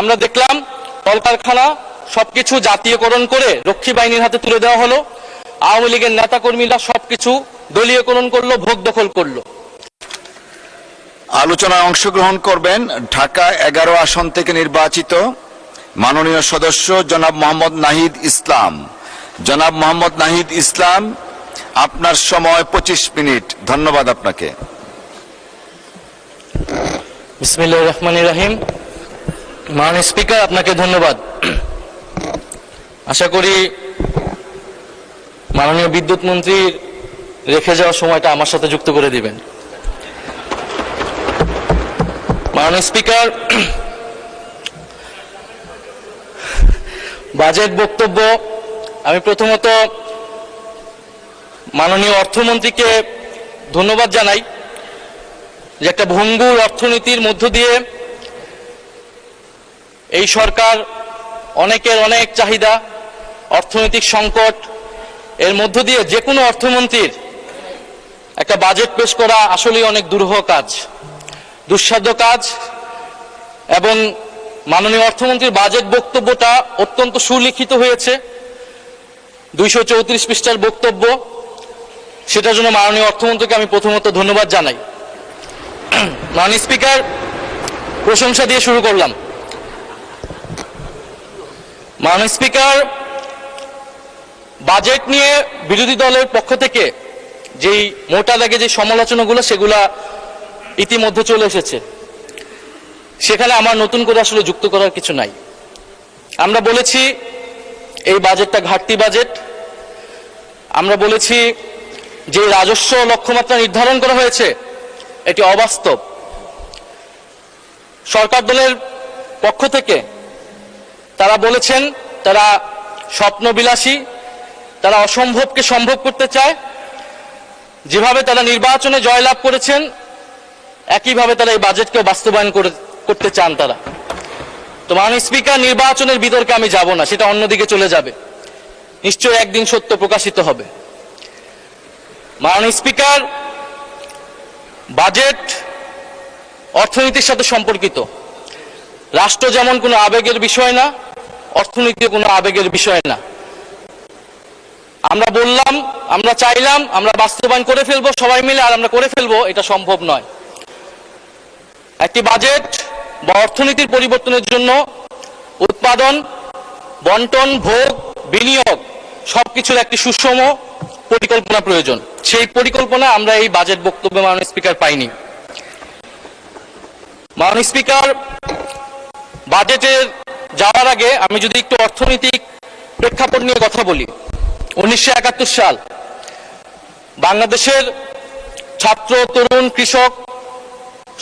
আমরা দেখলাম কলকারখানা সবকিছু জাতীয়করণ করে রক্ষী বাহিনীর হাতে তুলে দেওয়া হলো। আওয়ামী লীগের নেতাকর্মীরা সবকিছু দলীয়করণ করলো, ভোগ দখল করলো। আলোচনায় অংশগ্রহণ করবেন ঢাকা 11 আসন থেকে নির্বাচিত মাননীয় সদস্য জনাব মোহাম্মদ নাহিদ ইসলাম। জনাব মোহাম্মদ নাহিদ ইসলাম, আপনার সময় 25 মিনিট। ধন্যবাদ আপনাকে। বিসমিল্লাহির রহমানির রহিম। মাননীয় স্পিকার, আপনাকে ধন্যবাদ। আশা করি মাননীয় বিদ্যুৎ মন্ত্রীর রেখে যাওয়ার সময়টা আমার সাথে যুক্ত করে দিবেন। মাননীয় স্পিকার, বাজেট বক্তব্য আমি প্রথমত মাননীয় অর্থমন্ত্রীকে ধন্যবাদ জানাই যে একটা ভঙ্গুর অর্থনীতির মধ্য দিয়ে এই সরকার অনেকের অনেক চাহিদা, অর্থনৈতিক সংকট এর মধ্য দিয়ে যে কোনো অর্থমন্ত্রীর একটা বাজেট পেশ করা আসলেই অনেক দুরূহ কাজ, দুঃসাধ্য কাজ। এবং মাননীয় অর্থমন্ত্রীর বাজেট বক্তব্যটা অত্যন্ত সুলিখিত হয়েছে, 234 পৃষ্ঠার বক্তব্য। সেটার জন্য মাননীয় অর্থমন্ত্রীকে আমি প্রথমত ধন্যবাদ জানাই। মাননীয় স্পিকার, প্রশংসা দিয়ে শুরু করলাম। মাননীয় স্পিকার, বাজেট নিয়ে বিরোধী দলের পক্ষ থেকে যেই মোটা দাগে যে সমালোচনাগুলো সেগুলা ইতিমধ্যে চলে এসেছে, সেখানে আমার নতুন করে আসলে যুক্ত করার কিছু নাই। আমরা বলেছি এই বাজেটটা ঘাটতি বাজেট। আমরা বলেছি যে রাজস্ব লক্ষ্যমাত্রা নির্ধারণ করা হয়েছে এটি অবাস্তব। সরকার দলের পক্ষ থেকে তারা বলেছেন তারা স্বপ্নবিলাসী, তারা অসম্ভবকে সম্ভব করতে চায়। যেভাবে তারা নির্বাচনে জয়লাভ করেছেন একইভাবে তারা এই বাজেটকে বাস্তবায়ন করতে চান তারা। তো মাননীয় স্পিকার, নির্বাচনের বিতর্কে আমি যাব না, সেটা অন্যদিকে চলে যাবে। নিশ্চয়ই একদিন সত্য প্রকাশিত হবে। মাননীয় স্পিকার, বাজেট অর্থনীতির সাথে সম্পর্কিত। রাষ্ট্র যেমন কোনো আবেগের বিষয় না, অর্থনীতিও কোনো আবেগের বিষয় না। আমরা বললাম, আমরা চাইলাম, আমরা বাস্তবায়ন করে ফেলবো সবাই মিলে, আর আমরা করে ফেলবো, এটা সম্ভব নয়। একটি বাজেট বা অর্থনীতির পরিবর্তনের জন্য উৎপাদন, বন্টন, ভোগ, বিনিয়োগ সবকিছুর একটি সুষম পরিকল্পনা প্রয়োজন। সেই পরিকল্পনা আমরা এই বাজেট বক্তব্যে মাননীয় স্পিকার পাইনি। মাননীয় স্পিকার, বাজেটের যাওয়ার আগে আমি যদি একটু অর্থনৈতিক প্রেক্ষাপট নিয়ে কথা বলি। 1971 সাল বাংলাদেশের ছাত্র, তরুণ, কৃষক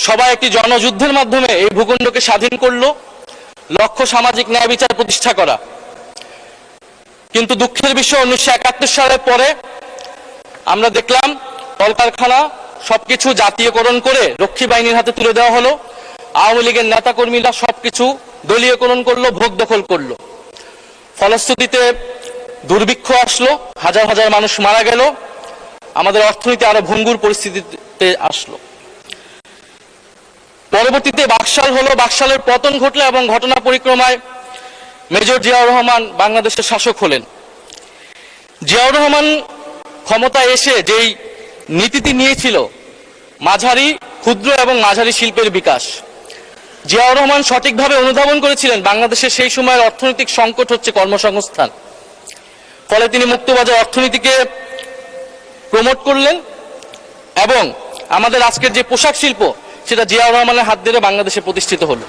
সবাই একটি জনযুদ্ধের মাধ্যমে এই ভূখণ্ডকে স্বাধীন করলো, লক্ষ্য সামাজিক ন্যায় বিচার প্রতিষ্ঠা করা। কিন্তু দুঃখের বিষয় 1971 সালের পরে আমরা দেখলাম কলকারখানা সবকিছু জাতীয়করণ করে রক্ষী বাহিনীর হাতে তুলে দেওয়া হলো। আওয়ামী লীগের নেতাকর্মীরা সবকিছু দলীয়করণ করলো, ভোগ দখল করলো। ফলশ্রুতিতে দুর্ভিক্ষ আসলো, হাজার হাজার মানুষ মারা গেল, আমাদের অর্থনীতি আরো ভঙ্গুর পরিস্থিতিতে আসলো। পরবর্তীতে বাকশাল হলো, বাকশালের পতন ঘটলো এবং ঘটনা পরিক্রমায় মেজর জিয়াউর রহমান বাংলাদেশের শাসক হলেন। জিয়াউর রহমান ক্ষমতায় এসে যেই নীতিটি নিয়েছিল মাঝারি, ক্ষুদ্র এবং মাঝারি শিল্পের বিকাশ, জিয়াউর রহমান সঠিকভাবে অনুধাবন করেছিলেন বাংলাদেশের সেই সময়ের অর্থনৈতিক সংকট হচ্ছে কর্মসংস্থান। ফলে তিনি মুক্তবাজার অর্থনীতিকে প্রমোট করলেন এবং আমাদের আজকের যে পোশাক শিল্প সেটা জিয়াউর রহমানের হাত ধরে বাংলাদেশে প্রতিষ্ঠিত হলো।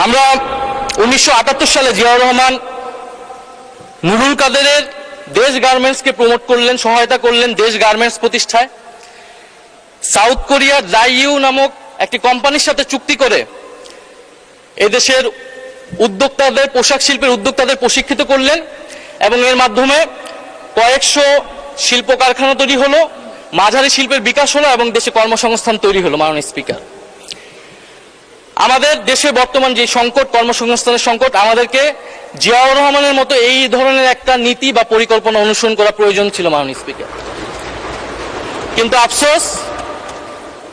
আমরা 1978 সালে জিয়াউর রহমান নুরুল কাদেরের দেশ গার্মেন্টসকে প্রমোট করলেন, সহায়তা করলেন দেশ গার্মেন্টস প্রতিষ্ঠায়। সাউথ কোরিয়ার জাইইউ নামক একটি কোম্পানির সাথে চুক্তি করে এদেশের উদ্যোক্তাদের, পোশাক শিল্পের উদ্যোক্তাদের প্রশিক্ষিত করলেন এবং এর মাধ্যমে কয়েকশো শিল্প কারখানা তৈরি হলো, মাঝারি শিল্পের বিকাশ হলো এবং দেশে কর্মসংস্থান তৈরি হলো। মাননীয় স্পিকার, আমাদের দেশে বর্তমান যে সংকট, কর্মসংস্থানের সংকট, আমাদেরকে জিয়াউর রহমানের মতো এই ধরনের একটা নীতি বা পরিকল্পনা অনুসরণ করা প্রয়োজন ছিল মাননীয় স্পিকার। কিন্তু আফসোস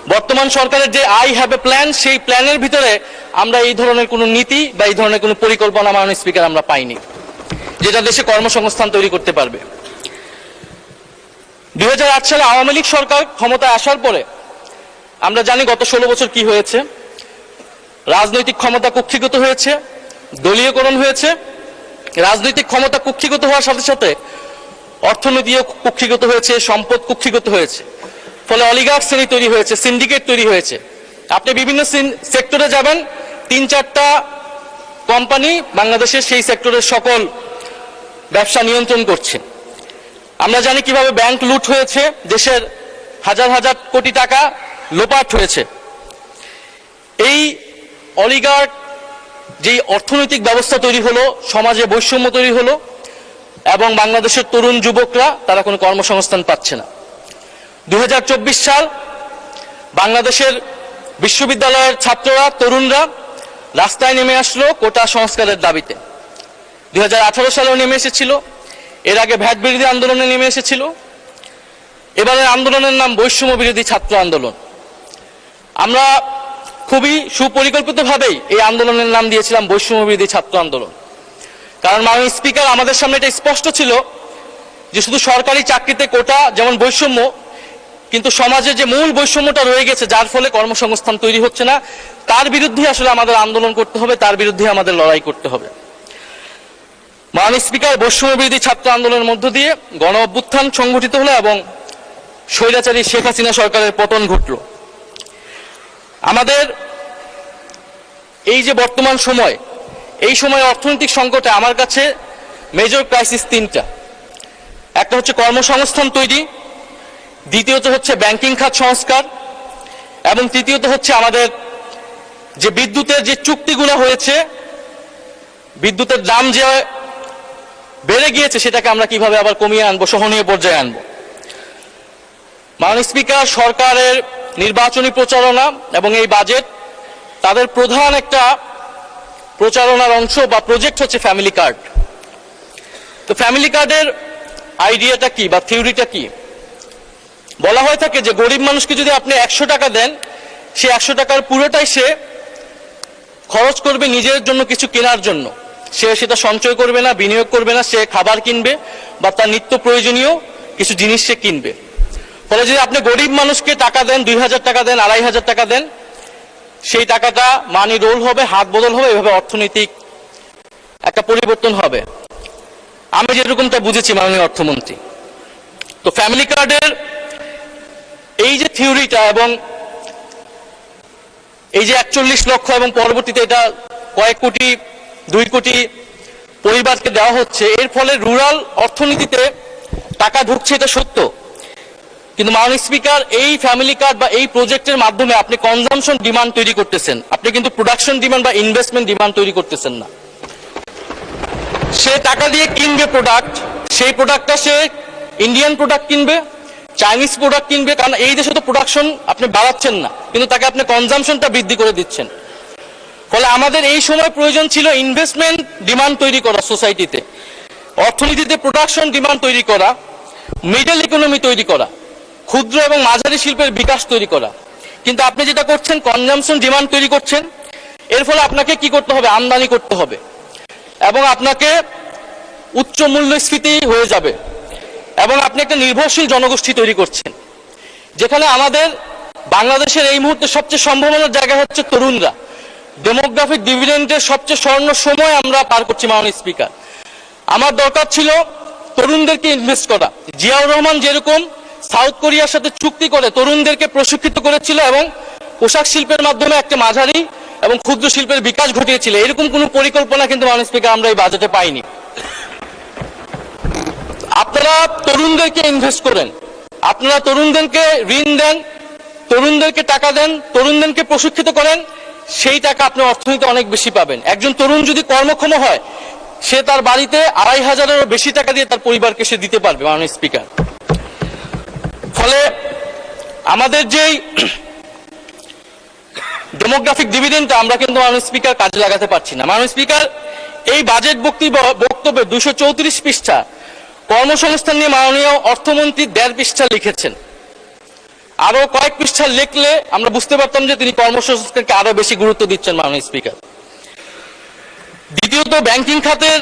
বর্তমান সরকারের যে আই হ্যাভ এ প্ল্যান, সেই প্ল্যানের ভিতরে আমরা এই ধরনের কোনো নীতি বা এই ধরনের কোনো পরিকল্পনা মাননীয় স্পিকার আমরা পাইনি, যেটা দেশে কর্মসংস্থান তৈরি করতে পারবে। 2008 সালে আওয়ামী লীগ সরকার ক্ষমতায় আসার পরে আমরা জানি গত 16 বছর কি হয়েছে। রাজনৈতিক ক্ষমতা কুক্ষিগত হয়েছে, দলীয়করণ হয়েছে। রাজনৈতিক ক্ষমতা কুক্ষিগত হওয়ার সাথে সাথে অর্থনীতিও কুক্ষিগত হয়েছে, সম্পদ কুক্ষিগত হয়েছে। ফলে অলিগার্ক শ্রেণী তৈরি হয়েছে, সিন্ডিকেট তৈরি হয়েছে। আপনি বিভিন্ন সেক্টরে যাবেন, 3-4টা কোম্পানি বাংলাদেশের সেই সেক্টরের সকল ব্যবসা নিয়ন্ত্রণ করছে। আমরা জানি কিভাবে ব্যাংক লুট হয়েছে, দেশের হাজার হাজার কোটি টাকা লোপাট হয়েছে। এই অলিগার্ক যেই অর্থনৈতিক ব্যবস্থা তৈরি হলো, সমাজে বৈষম্য তৈরি হলো এবং বাংলাদেশের তরুণ যুবকরা তারা কোনো কর্মসংস্থান পাচ্ছে না। 2024 সাল বাংলাদেশের বিশ্ববিদ্যালয়ের ছাত্ররা, তরুণরা রাস্তায় নেমে আসলো কোটা সংস্কারের দাবিতে। 2018 সালেও নেমে এসেছিল, এর আগে ভ্যাট বিরোধী আন্দোলনে নেমে এসেছিল। এবারের আন্দোলনের নাম বৈষম্য বিরোধী ছাত্র আন্দোলন। আমরা খুবই সুপরিকল্পিতভাবেই এই আন্দোলনের নাম দিয়েছিলাম বৈষম্য বিরোধী ছাত্র আন্দোলন। কারণ মাননীয় স্পিকার, আমাদের সামনে এটা স্পষ্ট ছিল যে শুধু সরকারি চাকরিতে কোটা যেমন বৈষম্য, কিন্তু সমাজে যে মূল বৈষম্যটা রয়ে গেছে, যার ফলে কর্মসংস্থান তৈরি হচ্ছে না, তার বিরুদ্ধে আসলে আমাদের আন্দোলন করতে হবে, তার বিরুদ্ধে আমাদের লড়াই করতে হবে। মাননীয় স্পিকার, বৈষম্য বিরোধী ছাত্র আন্দোলনের মধ্য দিয়ে গণ অভ্যুত্থান সংগঠিত হলো এবং স্বৈরাচারী শেখ হাসিনা সরকারের পতন ঘটল। আমাদের এই যে বর্তমান সময়, এই সময় অর্থনৈতিক সংকটে আমার কাছে মেজর ক্রাইসিস 3টা। একটা হচ্ছে কর্মসংস্থান তৈরি, দ্বিতীয়ত হচ্ছে ব্যাংকিং খাত সংস্কার এবং তৃতীয়ত হচ্ছে আমাদের যে বিদ্যুতের যে চুক্তিগুলো হয়েছে, বিদ্যুতের দাম যে বেড়ে গিয়েছে সেটাকে আমরা কিভাবে আবার কমিয়ে আনবো, সহনীয় পর্যায়ে আনবো। মাননীয় স্পিকার, সরকারের নির্বাচনী প্রচারণা এবং এই বাজেট, তাদের প্রধান একটা প্রচারণার অংশ বা প্রজেক্ট হচ্ছে ফ্যামিলি কার্ড। তো ফ্যামিলি কার্ডের আইডিয়াটা কি বা থিওরিটা কি? বলা হয়ে থাকে যে গরিব মানুষকে যদি আপনি 100 টাকা দেন, সে 100 টাকার পুরোটাই সে খরচ করবে নিজের জন্য কিছু কেনার জন্য। সে সেটা সঞ্চয় করবে না, বিনিয়োগ করবে না, সে খাবার কিনবে বা তার নিত্য প্রয়োজনীয় কিছু জিনিস সে কিনবে। ফলে যদি আপনি গরিব মানুষকে টাকা দেন, 2000 টাকা দেন, 2500 টাকা দেন, সেই টাকাটা মানি রোল হবে, হাত বদল হবে, এভাবে অর্থনৈতিক একটা পরিবর্তন হবে। আমি যেরকমটা বুঝেছি মাননীয় অর্থমন্ত্রী। তো ফ্যামিলি কার্ডের এই যে থিওরিটা এবং এই যে 41 লক্ষ এবং পরবর্তীতে এটা কয়েক কোটি, 2 কোটি পরিবারকে দেওয়া হচ্ছে, এর ফলে রুরাল অর্থনীতিতে টাকা ঢুকছে, এটা সত্য। কিন্তু মাননীয় স্পিকার, এই ফ্যামিলি কার্ড বা এই প্রজেক্টের মাধ্যমে আপনি কনজাম্পশন ডিমান্ড তৈরি করতেছেন, আপনি কিন্তু প্রোডাকশন ডিমান্ড বা ইনভেস্টমেন্ট ডিমান্ড তৈরি করতেছেন না। সে টাকা দিয়ে কিনবে প্রোডাক্ট, সেই প্রোডাক্টটা সে ইন্ডিয়ান প্রোডাক্ট কিনবে, চাইনিজ প্রোডাক্ট কিনবে, কারণ এই দেশে তো প্রোডাকশন আপনি বাড়াচ্ছেন না, কিন্তু তাকে আপনি কনজাম্পশনটা বৃদ্ধি করে দিচ্ছেন। ফলে আমাদের এই সময় প্রয়োজন ছিল ইনভেস্টমেন্ট ডিমান্ড তৈরি করা, সোসাইটিতে অর্থনীতিতে প্রোডাকশন ডিমান্ড তৈরি করা, মিডল ইকোনমি তৈরি করা, ক্ষুদ্র এবং মাঝারি শিল্পের বিকাশ তৈরি করা। কিন্তু আপনি যেটা করছেন, কনজাম্পশন ডিমান্ড তৈরি করছেন। এর ফলে আপনাকে কি করতে হবে? আমদানি করতে হবে এবং আপনাকে উচ্চ মূল্যস্ফীতি হয়ে যাবে এবং আপনি একটা নির্ভরশীল জনগোষ্ঠী তৈরি করছেন, যেখানে আমাদের বাংলাদেশের এই মুহূর্তে সবচেয়ে সম্ভাবনার জায়গা হচ্ছে তরুণরা। ডেমোগ্রাফিক ডিভিডেন্ডের সবচেয়ে স্বর্ণ সময় আমরা পার করছি মাননীয় স্পিকার। আমার দরকার ছিল তরুণদেরকে ইনভেস্ট করা। জিয়াউর রহমান যেরকম সাউথ কোরিয়ার সাথে চুক্তি করে তরুণদেরকে প্রশিক্ষিত করেছিল এবং পোশাক শিল্পের মাধ্যমে একটা মাঝারি এবং ক্ষুদ্র শিল্পের বিকাশ ঘটিয়েছিল, এরকম কোনো পরিকল্পনা কিন্তু মাননীয় স্পিকার আমরা এই বাজেটে পাইনি। আপনারা তরুণদেরকে ইনভেস্ট করেন, আপনারা তরুণদেরকে ঋণ দেন, তরুণদেরকে টাকা দেন, তরুণদেরকে প্রশিক্ষিত করেন, সেই টাকা আপনি অর্থনীতিতে অনেক বেশি পাবেন। একজন তরুণ যদি কর্মক্ষম হয়, সে তার বাড়িতে 2500-এরও বেশি টাকা দিয়ে তার পরিবারকে সে দিতে পারবে মাননীয় স্পিকার। ফলে আমাদের যেই ডেমোগ্রাফিক ডিভিডেন্ডটা আমরা কিন্তু মাননীয় স্পিকার কাজে লাগাতে পারছি না। মাননীয় স্পিকার, এই বাজেট বক্তব্যে 234 পৃষ্ঠা কর্মসংস্থান নিয়ে মাননীয় অর্থমন্ত্রী 1.5 পৃষ্ঠা লিখেছেন। আরো কয়েক পৃষ্ঠা লিখলে আমরা বুঝতে পারতাম যে তিনি কর্মসংস্থানকে আরো বেশি গুরুত্ব দিচ্ছেন মাননীয় স্পিকার। দ্বিতীয়ত, ব্যাংকিং খাতের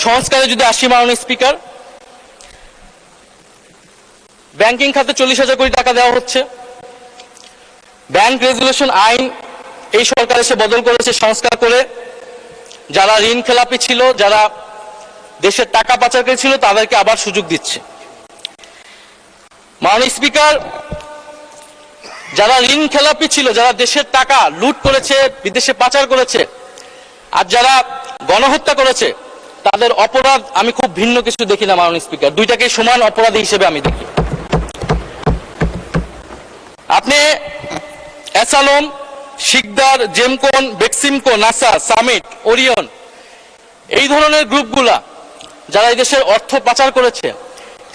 সংস্কারে যদি আসি মাননীয় স্পিকার, ব্যাংকিং খাতে 40,000 কোটি টাকা দেওয়া হচ্ছে। ব্যাংক রেগুলেশন আইন এই সরকার এসে বদল করেছে, সংস্কার করে যারা ঋণ খেলাপি ছিল, যারা দেশের টাকা পাচারকারী ছিল, তাদেরকে আবার সুযোগ দিচ্ছে। মাননীয় স্পিকার, যারা ঋণ খেলাপি ছিল, যারা দেশের টাকা লুট করেছে, বিদেশে পাচার করেছে, আর যারা গণহত্যা করেছে, তাদের অপরাধ আমি খুব ভিন্ন কিছু দেখি না মাননীয় স্পিকার, দুইটাকে সমান অপরাধী হিসেবে আমি দেখি। আপনি অ্যাসালম, শিকদার, জেমকন, বেক্সিমকো, নাসা, সামিট, ওরিয়ন, এই ধরনের গ্রুপগুলা যারা এই দেশের অর্থ পাচার করেছে,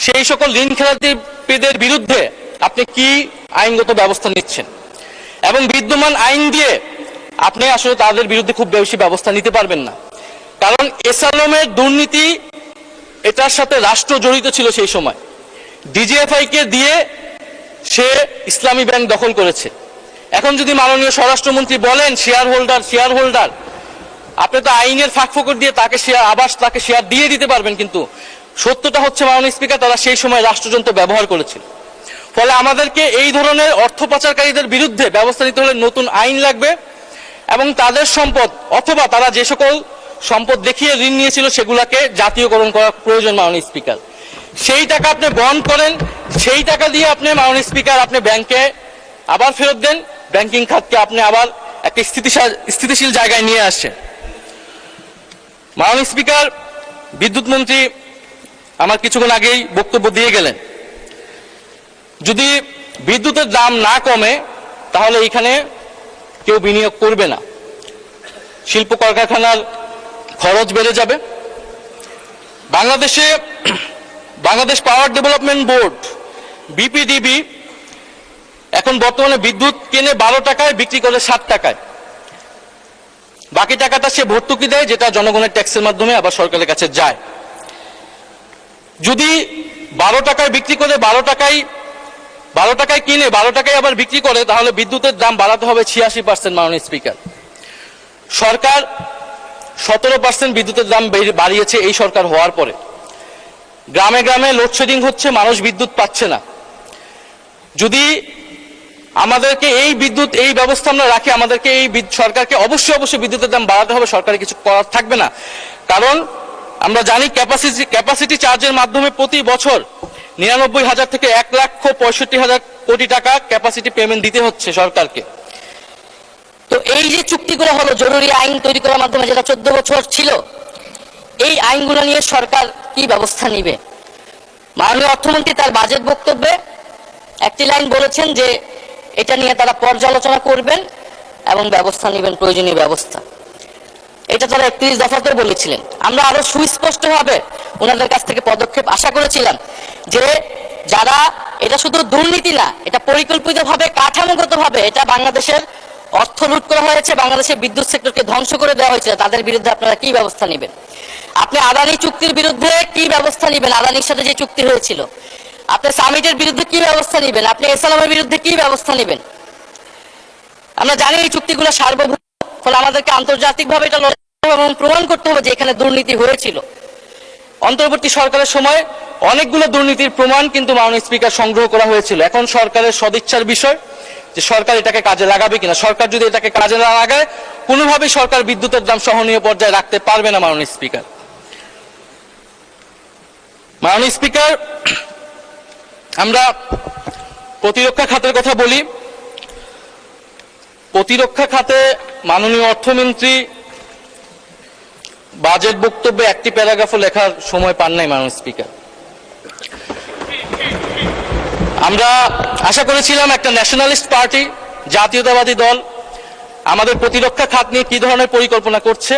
সেই সকল ঋণ খেলাপিদের বিরুদ্ধে আপনি কি আইনগত ব্যবস্থা নিচ্ছেন? এবং বিদ্যমান আইন দিয়ে আপনি আসলে তাদের বিরুদ্ধে খুব বেশি ব্যবস্থা নিতে পারবেন না, কারণ এসালমের দুর্নীতি, এটার সাথে রাষ্ট্র জড়িত ছিল সেই সময়। ডিজিএফআই কে দিয়ে সে ইসলামী ব্যাংক দখল করেছে। এখন যদি মাননীয় স্বরাষ্ট্রমন্ত্রী বলেন শেয়ার হোল্ডার, আপনি তো আইনের ফাঁকফোকর দিয়ে তাকে শেয়ার দিয়ে দিতে পারবেন, কিন্তু সত্যটা হচ্ছে মাননীয় স্পিকার, তারা সেই সময় রাষ্ট্রযন্ত্র ব্যবহার করেছিল। ফলে আমাদেরকে এই ধরনের অর্থ পাচারকারীদের বিরুদ্ধে ব্যবস্থা নিতে হলে নতুন আইন লাগবে, এবং তাদের সম্পদ অথবা তারা যে সকল সম্পদ দেখিয়ে ঋণ নিয়েছিল সেগুলাকে জাতীয়করণ করা প্রয়োজন মাননীয় স্পিকার। সেই টাকা আপনি বন্ধ করেন, সেই টাকা দিয়ে আপনি মাননীয় স্পিকার আপনি ব্যাংকে আবার ফেরত দেন, ব্যাংকিং খাতকে আপনি আবার একটা স্থিতিশীল জায়গায় নিয়ে আসেন। মাননীয় স্পিকার, বিদ্যুৎ মন্ত্রী আমার কিছুক্ষণ আগেই বক্তব্য দিয়ে গেলেন, যদি বিদ্যুতের দাম না কমে তাহলে এখানে কেউ বিনিয়োগ করবে না, শিল্প কলকারখানার খরচ বেড়ে যাবে। Bangladesh power development board BPDB এখন বর্তমানে বিদ্যুৎ কেনে 12 টাকায়, বিক্রি করে 7 টাকায়। বাকি টাকাটা সে ভর্তুকি দেয়, যেটা জনগণের ট্যাক্সের মাধ্যমে আবার সরকারের কাছে যায়। যদি 12 টাকায় বিক্রি করে 12 টাকায় কিনে 12 টাকায় আবার বিক্রি করে, তাহলে বিদ্যুতের দাম বাড়াতে হবে 86%। মাননীয় স্পিকার, সরকার 17% বিদ্যুতের দাম বাড়িয়েছে এই সরকার হওয়ার পরে। গ্রামে গ্রামে লোডশেডিং হচ্ছে, মানুষ বিদ্যুৎ পাচ্ছে না। যদি আমাদেরকে এই ব্যবস্থা আমরা রাখি, আমাদেরকে সরকারকে অবশ্যই বিদ্যুতের দাম বাড়াতে হবে, সরকারের কিছু করার থাকবে না। কারণ আমরা জানি ক্যাপাসিটি চার্জের মাধ্যমে প্রতি বছর 99,000 থেকে 1,65,000 কোটি টাকা ক্যাপাসিটি পেমেন্ট দিতে হচ্ছে সরকারকে। তো এই যে চুক্তিগুলো হলো জরুরি আইন তৈরি করার মাধ্যমে, যেটা 14 বছর ছিল, এই আইনগুলো নিয়ে সরকার কি ব্যবস্থা নিবে? মাননীয় অর্থমন্ত্রী তার বাজেট বক্তব্যে একটি লাইন বলেছেন যে এটা নিয়ে তারা পর্যালোচনা করবেন এবং ব্যবস্থা নেবেন, প্রয়োজনীয় ব্যবস্থা। এটা তারা 31 দফাতে বলেছিলেন। আমরা আরো সুস্পষ্টভাবে ওনাদের কাছ থেকে পদক্ষেপ আশা করেছিলাম, যে যারা, এটা শুধু দুর্নীতি না, এটা পরিকল্পিতভাবে, কাঠামোগতভাবে এটা বাংলাদেশের অর্থ লুট করা হয়েছে, বাংলাদেশের বিদ্যুৎ সেক্টরকে ধ্বংস করে দেওয়া হয়েছে, তাদের বিরুদ্ধে আপনারা কি ব্যবস্থা নেবেন? আপনি আদানি চুক্তির বিরুদ্ধে কি ব্যবস্থা নেবেন? আদানির সাথে যে চুক্তি হয়েছিল, আপনি সামিটের বিরুদ্ধে কি ব্যবস্থা নেবেন? আপনি এসালামের বিরুদ্ধে কি ব্যবস্থা নেবেন? আমরা জানি এই চুক্তিগুলো সার্বভৌম, ফলে আমাদেরকে আন্তর্জাতিকভাবে এটা এবং প্রমাণ করতে হবে যে এখানে দুর্নীতি হয়েছিল। অন্তর্বর্তী সরকারের সময় অনেকগুলো দুর্নীতির প্রমাণ কিন্তু মাননীয় স্পিকার সংগ্রহ করা হয়েছিল। এখন সরকারের সদিচ্ছার বিষয় যে সরকার এটাকে কাজে লাগাবে কিনা। সরকার যদি এটাকে কাজে না লাগায়, কোনোভাবেই সরকার বিদ্যুতের দাম সহনীয় পর্যায়ে রাখতে পারবে না মাননীয় স্পিকার। মাননীয় স্পিকার, আমরা প্রতিরক্ষা খাতের কথা বলি। প্রতিরক্ষা খাতে মাননীয় অর্থমন্ত্রী বাজেট বক্তব্যে একটি প্যারাগ্রাফও লেখার সময় পান নাই মাননীয় স্পিকার। আমরা আশা করেছিলাম একটা ন্যাশনালিস্ট পার্টি, জাতীয়তাবাদী দল আমাদের প্রতিরক্ষা খাত নিয়ে কি ধরনের পরিকল্পনা করছে।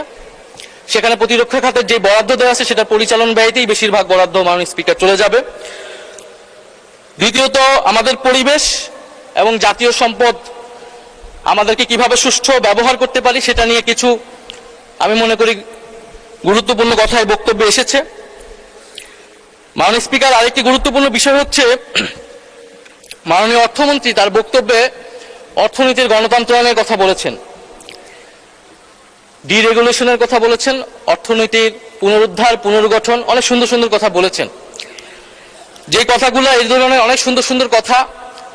সেখানে প্রতিরক্ষা খাতের যে বরাদ্দ দেওয়া আছে সেটা পরিচালন ব্যয়তেই বেশিরভাগ বরাদ্দ মাননীয় স্পিকার চলে যাবে। দ্বিতীয়ত, আমাদের পরিবেশ এবং জাতীয় সম্পদ আমাদেরকে কিভাবে সুষ্ঠু ব্যবহার করতে পারি সেটা নিয়ে কিছু, আমি মনে করি, গুরুত্বপূর্ণ কথায় বক্তব্যে এসেছে। মাননীয় স্পিকার, আরেকটি গুরুত্বপূর্ণ বিষয় হচ্ছে মাননীয় অর্থমন্ত্রী তার বক্তব্যে অর্থনীতির গণতন্ত্রায়নের কথা বলেছেন, ডিরেগুলেশনের কথা বলেছেন, অর্থনীতির পুনরুদ্ধার পুনর্গঠন, অনেক সুন্দর সুন্দর কথা বলেছেন। যে কথাগুলো, এই ধরনের অনেক সুন্দর সুন্দর কথা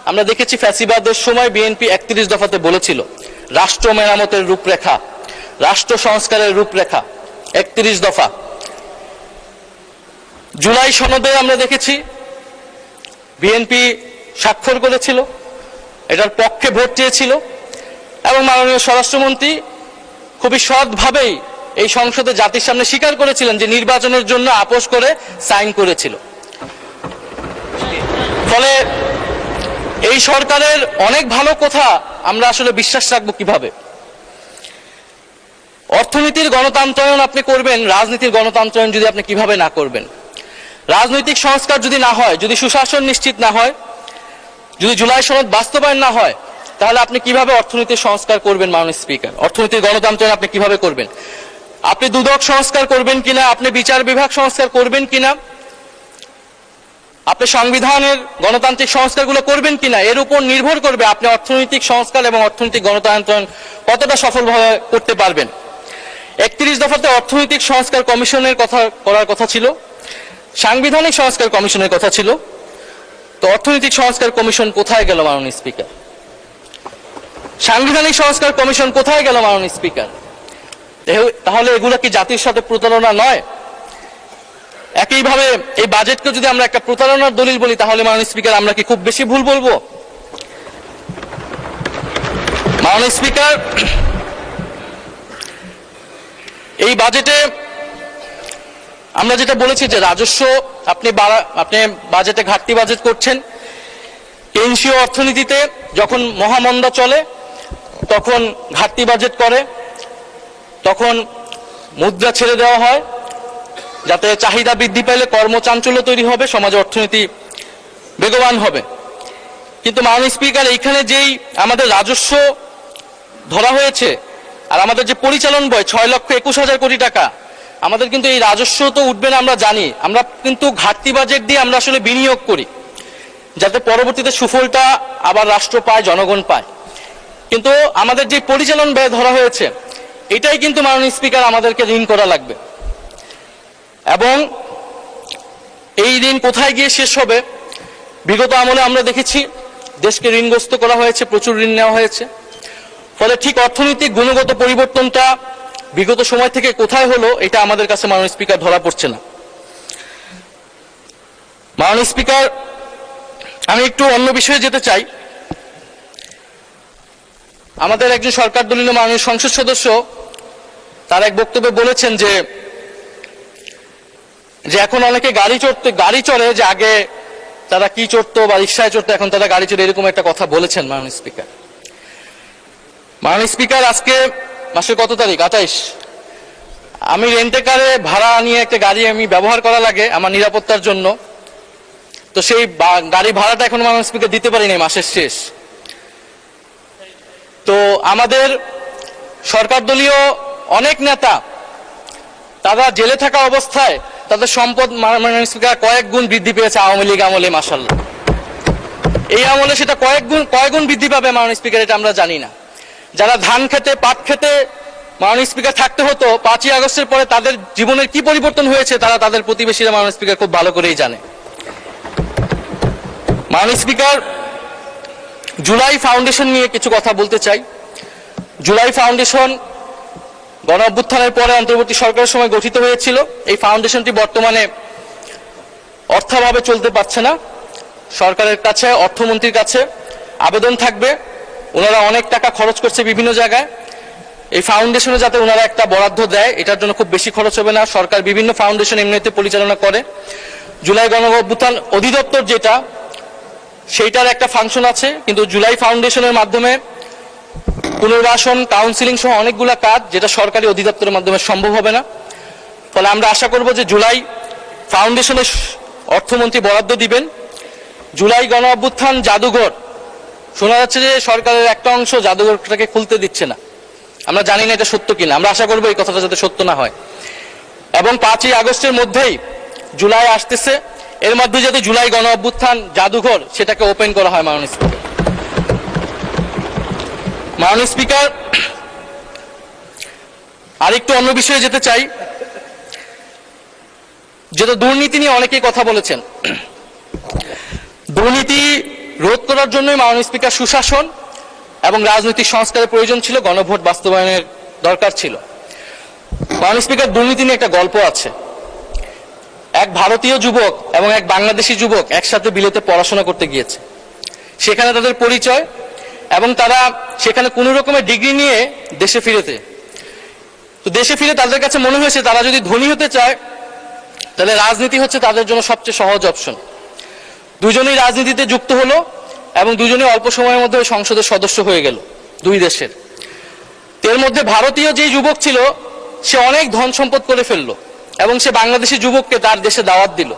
আমরা দেখেছি ফ্যাসিবাদের সময় বিএনপি 31 দফাতে বলেছিল। রাষ্ট্র মেরামতের রূপরেখা, রাষ্ট্র সংস্কারের রূপরেখা, 31 দফা। জুলাই সনদে আমরা দেখেছি বিএনপি স্বাক্ষর করেছিল, এটার পক্ষে ভোট চেয়েছিল এবং মাননীয় স্বরাষ্ট্রমন্ত্রী খুবই সৎভাবেই এই সংসদে জাতির সামনে স্বীকার করেছিলেন যে নির্বাচনের জন্য আপোষ করে সাইন করেছিল। ফলে এই সরকারের অনেক ভালো কথা আমরা আসলে বিশ্বাস রাখবো কিভাবে? অর্থনীতির গণতন্ত্রায়ন আপনি করবেন, রাজনীতির গণতন্ত্রায়ন যদি আপনি কিভাবে না করবেন? রাজনৈতিক সংস্কার যদি না হয়, যদি সুশাসন নিশ্চিত না হয়, যদি জুলাই সনদ বাস্তবায়ন না হয়, তাহলে আপনি কিভাবে অর্থনীতির সংস্কার করবেন মাননীয় স্পিকার? অর্থনীতির গণতন্ত্রায়ন আপনি কিভাবে করবেন? আপনি দুদক সংস্কার করবেন কিনা, আপনি বিচার বিভাগ সংস্কার করবেন কিনা, আপনি সংবিধানের গণতান্ত্রিক সংস্কারগুলো করবেন কিনা, এর উপর নির্ভর করবে আপনি অর্থনৈতিক সংস্কার এবং অর্থনৈতিক গণতন্ত্রায়ন কতটা সফলভাবে করতে পারবেন। 31 দফাতে অর্থনৈতিক সংস্কার কমিশনের কথা করার কথা ছিল, সাংবিধানিক সংস্কার কমিশনের কথা ছিল, তো অর্থনৈতিক সংস্কার কমিশন কোথায় গেল মাননীয় স্পিকার? সাংবিধানিক সংস্কার কমিশন কোথায় গেল মাননীয় স্পিকার? তাহলে এগুলা কি জাতির সাথে প্রতারণা নয়? একইভাবে এই বাজেটকে যদি আমরা একটা প্রতারণার দলিল বলি, তাহলে মাননীয় স্পিকার আমরা কি খুব বেশি ভুল বলবো? মাননীয় স্পিকার, এই বাজেটে আমরা যেটা বলেছি যে রাজস্ব আপনি বাজেটে ঘাটতি বাজেট করছেন। কেন্দ্রীয় অর্থনীতিতে যখন মহামন্দা চলে তখন ঘাটতি বাজেট করে, তখন মুদ্রা ছেড়ে দেওয়া হয় যাতে চাহিদা বৃদ্ধি পেলে কর্মচাঞ্চল্য তৈরি হবে, সমাজে অর্থনীতি বেগবান হবে। কিন্তু মাননীয় স্পিকার, এইখানে যেই আমাদের রাজস্ব ধরা হয়েছে আর আমাদের যে পরিচালন ব্যয় 6,21,000 কোটি টাকা, আমাদের কিন্তু এই রাজস্ব তো উঠবে না আমরা জানি, আমরা কিন্তু ঘাটতি বাজেট দিয়ে আমরা আসলে বিনিয়োগ করি যাতে পরবর্তীতে সুফলটা আবার রাষ্ট্র পায়, জনগণ পায়। কিন্তু আমাদের যে পরিচালন ব্যয় ধরা হয়েছে, এটাই কিন্তু মাননীয় স্পিকার আমাদেরকে ঋণ করা লাগবে এবং এই ঋণ কোথায় গিয়ে শেষ হবে? বিগত আমলে আমরা দেখেছি দেশকে ঋণগ্রস্ত করা হয়েছে, প্রচুর ঋণ নেওয়া হয়েছে। ফলে ঠিক অর্থনৈতিক গুণগত পরিবর্তনটা বিগত সময় থেকে কোথায় হলো, এটা আমাদের কাছে মাননীয় স্পিকার ধরা পড়ছে না। মাননীয় স্পিকার, আমি একটু অন্য বিষয়ে যেতে চাই। আমাদের একজন সরকার দলীয় মাননীয় সংসদ সদস্য তার এক বক্তব্যে বলেছেন যে এখন অনেকে গাড়ি চড়ে, যে আগে তারা কি চড়তো বা রিক্সায় চড়তো, এখন তারা গাড়ি চড়ে, এরকম একটা কথা বলেছেন মাননীয় স্পিকার। মাননীয় স্পিকার, আজকে মাসের কত তারিখ? 28। আমি রেন্টে কারে ভাড়া নিয়ে একটা গাড়ি আমি ব্যবহার করা লাগে আমার নিরাপত্তার জন্য, তো সেই গাড়ি ভাড়াটা এখন মাননীয় স্পিকার দিতে পারিনি, মাসের শেষ। তো আমাদের সরকার দলীয় অনেক নেতা তারা জেলে থাকা অবস্থায় তাদের সম্পদ মাননীয় স্পিকার কয়েক গুণ বৃদ্ধি পেয়েছে আওয়ামী লীগ আমলে, মাশাআল্লাহ। এই আমলে সেটা কয়েক গুণ বৃদ্ধি পাবে মাননীয় স্পিকার, এটা আমরা জানি না। যারা ধান খেতে, পাট খেতে মাননীয় স্পিকার থাকতে হতো, 5ই আগস্টের পরে তাদের জীবনের কি পরিবর্তন হয়েছে তারা তাদের প্রতিবেশীরা মাননীয় স্পিকার খুব ভালো করেই জানে। মাননীয় স্পিকার, জুলাই ফাউন্ডেশন নিয়ে কিছু কথা বলতে চাই। জুলাই ফাউন্ডেশন গণ অভ্যুত্থানের পরে অন্তর্বর্তী সরকারের সময় গঠিত হয়েছিল। এই ফাউন্ডেশনটি বর্তমানে অর্থাভাবে চলতে পারছে না। সরকারের কাছে, অর্থমন্ত্রীর কাছে আবেদন থাকবে, ওনারা অনেক টাকা খরচ করছে বিভিন্ন জায়গায়, এই ফাউন্ডেশনে যাতে ওনারা একটা বরাদ্দ দেয়, এটার জন্য খুব বেশি খরচ হবে না। সরকার বিভিন্ন ফাউন্ডেশন এমনিতে পরিচালনা করে। জুলাই গণ অভ্যুত্থান অধিদপ্তর যেটা, সেইটার একটা ফাংশন আছে, কিন্তু জুলাই ফাউন্ডেশনের মাধ্যমে পুনর্বাসন, কাউন্সিলিং সহ অনেকগুলা কাজ যেটা সরকারি অধিদপ্তরের মাধ্যমে সম্ভব হবে না। ফলে আমরা আশা করব যে জুলাই ফাউন্ডেশনের অর্থমন্ত্রী বরাদ্দ দিবেন। জুলাই গণ অভ্যুত্থান জাদুঘর, শোনা যাচ্ছে যে সরকারের একটা অংশ জাদুঘরটাকে খুলতে দিচ্ছে না, আমরা জানি না এটা সত্য কিনা, আমরা আশা করবো এই কথাটা যাতে সত্য না হয়। এবং 5ই আগস্টের মধ্যেই, জুলাই আসতেছে, এর মধ্যে যদি জুলাই গণ অভ্যুত্থান জাদুঘর সেটাকে ওপেন করা হয় মাননীয় স্পিকার। মাননীয় স্পিকার, আরেকটু অন্য বিষয়ে যেতে চাই, যেটা দুর্নীতি নিয়ে অনেকেই কথা বলেছেন। দুর্নীতি রোধ করার জন্যই মাননীয় স্পিকার সুশাসন এবং রাজনৈতিক সংস্কারের প্রয়োজন ছিল, গণভোট বাস্তবায়নের দরকার ছিল। মাননীয় স্পিকার, দুর্নীতি নিয়ে একটা গল্প আছে। এক ভারতীয় যুবক এবং এক বাংলাদেশি যুবক একসাথে বিলেতে পড়াশোনা করতে গিয়েছে। সেখানে তাদের পরিচয় এবং তারা সেখানে কোনো রকমের ডিগ্রি নিয়ে দেশে ফিরেছে। তো দেশে ফিরে তাদের কাছে মনে হয়েছে তারা যদি ধনী হতে চায় তাহলে রাজনীতি হচ্ছে তাদের জন্য সবচেয়ে সহজ অপশন। দুজনেই রাজনীতিতে যুক্ত হলো এবং দুজনেই অল্প সময়ের মধ্যে সংসদের সদস্য হয়ে গেল দুই দেশের। এর মধ্যে ভারতীয় যে যুবক ছিল সে অনেক ধন সম্পদ করে ফেললো এবং সে বাংলাদেশি যুবককে তার দেশে দাওয়াত দিল।